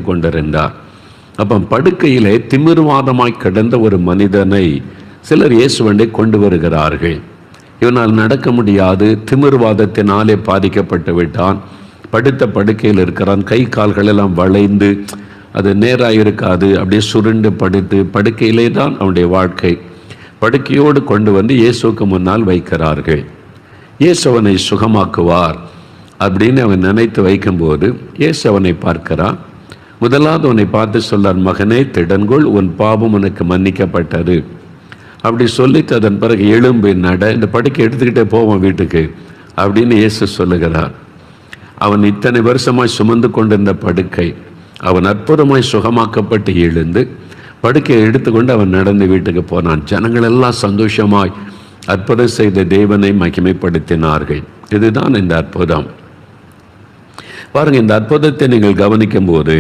கொண்டிருந்தார். அப்போ படுக்கையிலே திமிர்வாதமாய் கிடந்த ஒரு மனிதனை சிலர் இயேசுவண்டை கொண்டு வருகிறார்கள். இவனால் நடக்க முடியாது, திமிர்வாதத்தினாலே பாதிக்கப்பட்டு விட்டான், படுத்த படுக்கையில் இருக்கிறான், கை கால்கள் எல்லாம் வளைந்து அது நேராக இருக்காது, அப்படியே சுருண்டு படுத்து படுக்கையிலே தான் அவனுடைய வாழ்க்கை. படுக்கையோடு கொண்டு வந்து இயேசுக்கு முன்னால் வைக்கிறார்கள். இயேசு அவனை சுகமாக்குவார் அப்படின்னு அவன் நினைத்து வைக்கும்போது இயேசு அவனை பார்க்கிறான். முதலாவது அவனை பார்த்து சொல்லார், மகனே திடன்கொள், உன் பாவம் உனக்கு மன்னிக்கப்பட்டது. அப்படி சொல்லிட்டு அதன் பிறகு எழும்பு நட, இந்த படுக்கை எடுத்துக்கிட்டே போவான் வீட்டுக்கு அப்படின்னு இயேசு சொல்லுகிறார். அவன் இத்தனை வருஷமாய் சுமந்து கொண்டிருந்த படுக்கை அவன் அற்புதமாய் சுகமாக்கப்பட்டு எழுந்து படுக்கையை எடுத்துக்கொண்டு அவன் நடந்து வீட்டுக்கு போனான். ஜனங்கள் எல்லாம் சந்தோஷமாய் அற்புதம் செய்த தேவனை மகிமைப்படுத்தினார்கள். இதுதான் இந்த அற்புதம். பாருங்க, இந்த அற்புதத்தை நீங்கள் கவனிக்கும் போது